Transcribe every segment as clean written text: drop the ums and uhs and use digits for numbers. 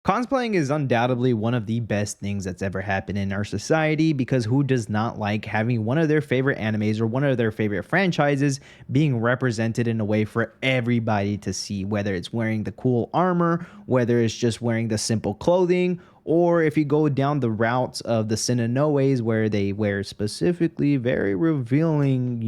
Cosplaying is undoubtedly one of the best things that's ever happened in our society because who does not like having one of their favorite animes or one of their favorite franchises being represented in a way for everybody to see, whether it's wearing the cool armor, whether it's just wearing the simple clothing, or if you go down the routes of the Sinanoes where they wear specifically very revealing,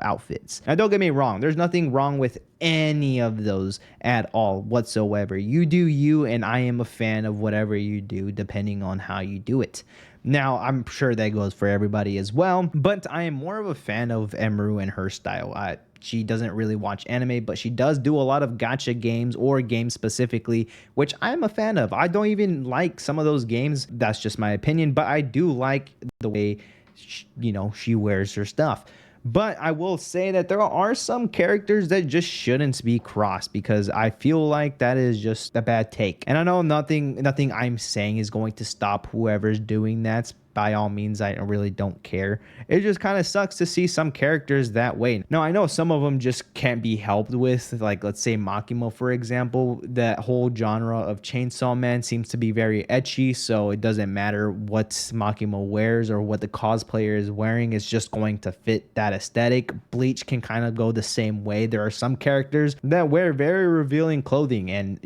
outfits. Now, don't get me wrong, there's nothing wrong with any of those at all whatsoever. You do you, and I am a fan of whatever you do, depending on how you do it. Now, I'm sure that goes for everybody as well, but I am more of a fan of Emeru and her style. She doesn't really watch anime, but she does do a lot of gacha games or games specifically, which I'm a fan of. I don't even like some of those games. That's just my opinion, but I do like the way, she wears her stuff. But I will say that there are some characters that just shouldn't be crossed because I feel like that is just a bad take. And I know nothing I'm saying is going to stop whoever's doing that. By all means, I really don't care. It just kind of sucks to see some characters that way. Now, I know some of them just can't be helped with, like, let's say Makimo, for example. That whole genre of Chainsaw Man seems to be very ecchi, so it doesn't matter what Makimo wears or what the cosplayer is wearing. It's just going to fit that aesthetic. Bleach can kind of go the same way. There are some characters that wear very revealing clothing, and,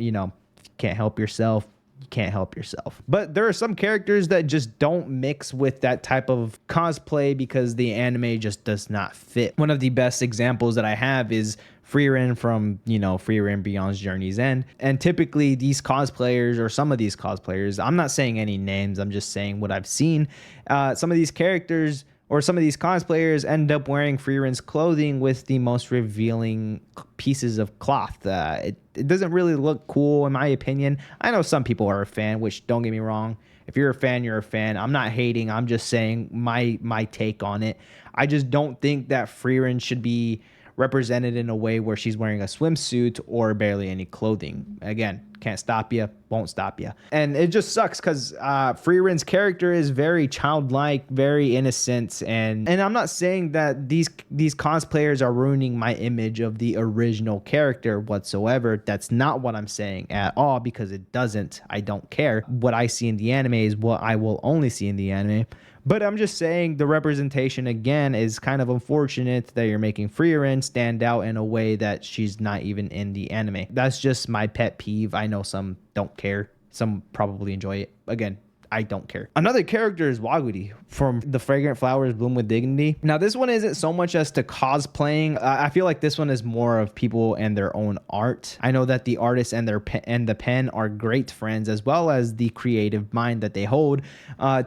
can't help yourself. You can't help yourself. But there are some characters that just don't mix with that type of cosplay because the anime just does not fit. One of the best examples that I have is Frieren from, Frieren Beyond's Journey's End. And typically these cosplayers, or some of these cosplayers, I'm not saying any names, I'm just saying what I've seen. Some of these characters or some of these cosplayers end up wearing Frieren's clothing with the most revealing pieces of cloth. It doesn't really look cool, in my opinion. I know some people are a fan, which, don't get me wrong. If you're a fan, you're a fan. I'm not hating. I'm just saying my take on it. I just don't think that Frieren should be represented in a way where she's wearing a swimsuit or barely any clothing. Again, can't stop you, won't stop you. And it just sucks because Frieren's character is very childlike, very innocent, and I'm not saying that these cosplayers are ruining my image of the original character whatsoever. That's not what I'm saying at all, because it doesn't. I don't care. What I see in the anime is what I will only see in the anime. But I'm just saying the representation, again, is kind of unfortunate that you're making Frieren stand out in a way that she's not even in the anime. That's just my pet peeve. I know some don't care. Some probably enjoy it. Again, I don't care. Another character is Waguri from The Fragrant Flowers Bloom with Dignity. Now, this one isn't so much as to cosplaying. I feel like this one is more of people and their own art. I know that the artist and the pen are great friends, as well as the creative mind that they hold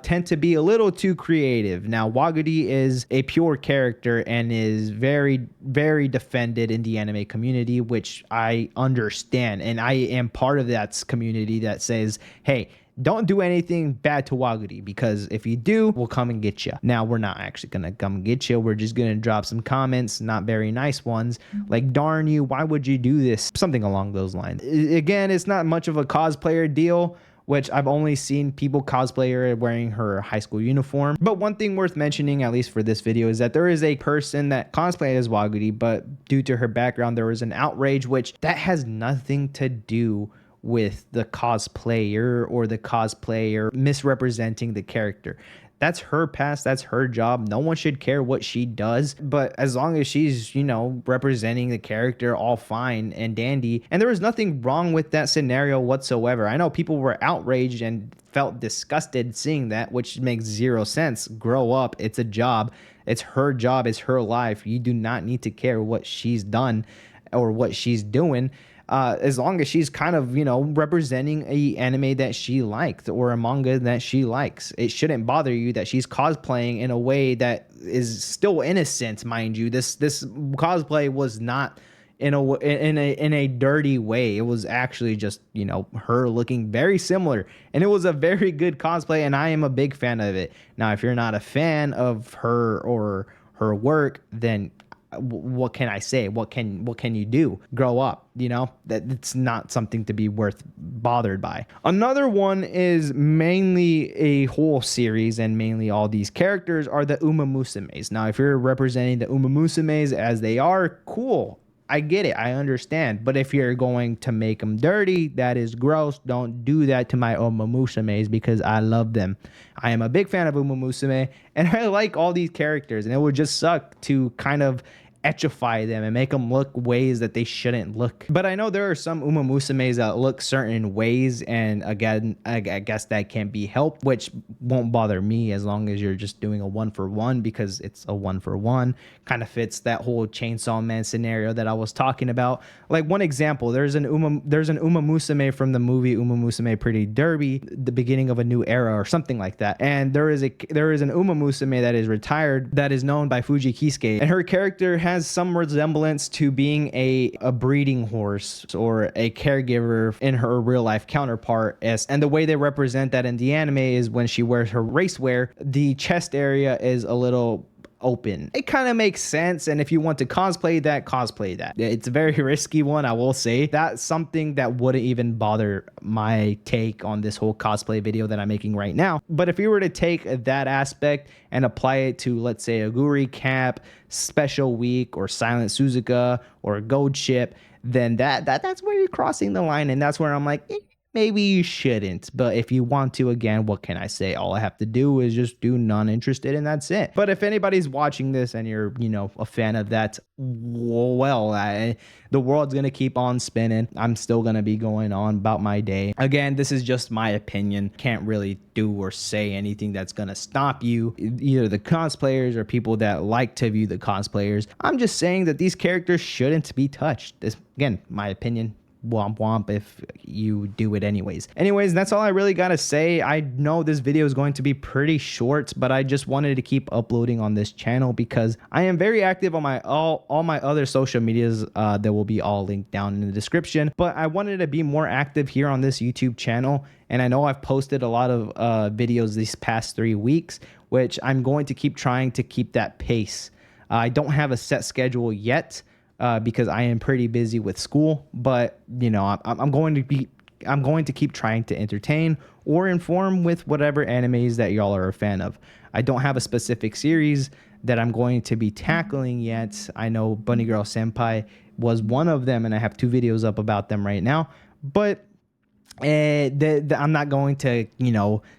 tend to be a little too creative. Now, Waguri is a pure character and is very, very defended in the anime community, which I understand. And I am part of that community that says, hey, don't do anything bad to Waguri, because if you do, we'll come and get you. Now, we're not actually going to come and get you. We're just going to drop some comments, not very nice ones, like, darn you, why would you do this? Something along those lines. Again, it's not much of a cosplayer deal, which I've only seen people cosplay her wearing her high school uniform. But one thing worth mentioning, at least for this video, is that there is a person that cosplayed as Waguri, but due to her background, there was an outrage, which that has nothing to do with the cosplayer or the cosplayer misrepresenting the character. That's her past, that's her job. No one should care what she does, but as long as she's, representing the character, all fine and dandy. And there was nothing wrong with that scenario whatsoever. I know people were outraged and felt disgusted seeing that, which makes zero sense. Grow up. It's a job. It's her job. It's her life. You do not need to care what she's done or what she's doing. As long as she's kind of, representing a anime that she liked or a manga that she likes. It shouldn't bother you that she's cosplaying in a way that is still innocent, mind you. This cosplay was not in a dirty way. It was actually just, her looking very similar, and it was a very good cosplay, and I am a big fan of it. Now, if you're not a fan of her or her work, then what can I say? What can you do? Grow up, that it's not something to be worth bothered by. Another one is mainly a whole series, and mainly all these characters are the Uma Musumes. Now, if you're representing the Uma Musumes as they are, cool. I get it. I understand. But if you're going to make them dirty, that is gross. Don't do that to my Umamusumes because I love them. I am a big fan of Umamusume and I like all these characters, and it would just suck to kind of etchify them and make them look ways that they shouldn't look. But I know there are some Umamusumes that look certain ways, and again, I guess that can't be helped, which won't bother me as long as you're just doing a 1-for-1, because it's a 1-for-1. Kind of fits that whole Chainsaw Man scenario that I was talking about. Like, one example, there's an Umamusume from the movie Umamusume Pretty Derby, the beginning of a new era or something like that. And there is an Umamusume that is retired that is known by Fuji Kisuke, and her character has some resemblance to being a breeding horse or a caregiver in her real life counterpart. And the way they represent that in the anime is when she wears her race wear, the chest area is a little open. It kind of makes sense, and if you want to cosplay that, cosplay that. It's a very risky one, I will say. That's something that wouldn't even bother my take on this whole cosplay video that I'm making right now. But if you were to take that aspect and apply it to, let's say, a Guri Cap, Special Week, or Silent Suzuka, or Gold Ship, then that's where you're crossing the line, and that's where I'm like, maybe you shouldn't. But if you want to, again, what can I say? All I have to do is just do none interested, and that's it. But if anybody's watching this and you're, a fan of that, well, the world's gonna keep on spinning. I'm still gonna be going on about my day. Again, this is just my opinion. Can't really do or say anything that's gonna stop you, either the cosplayers or people that like to view the cosplayers. I'm just saying that these characters shouldn't be touched. This, again, my opinion. Womp womp if you do it anyways. That's all I really gotta say. I know this video is going to be pretty short, but I just wanted to keep uploading on this channel because I am very active on my all my other social medias that will be all linked down in the description. But I wanted to be more active here on this YouTube channel, and I know I've posted a lot of videos these past 3 weeks, which I'm going to keep trying to keep that pace. I don't have a set schedule yet, because I am pretty busy with school, but I'm going to keep trying to entertain or inform with whatever animes that y'all are a fan of. I don't have a specific series that I'm going to be tackling yet. I know Bunny Girl Senpai was one of them, and I have 2 videos up about them right now, but I'm not going to,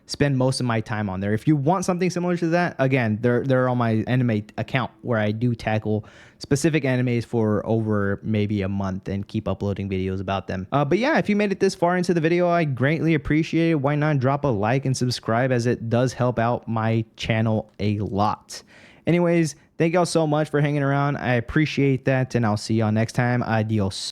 spend most of my time on there. If you want something similar to that, again, they're on my anime account where I do tackle specific animes for over maybe a month and keep uploading videos about them. But yeah, if you made it this far into the video, I greatly appreciate it. Why not drop a like and subscribe, as it does help out my channel a lot. Anyways, thank y'all so much for hanging around. I appreciate that, and I'll see y'all next time. Adios.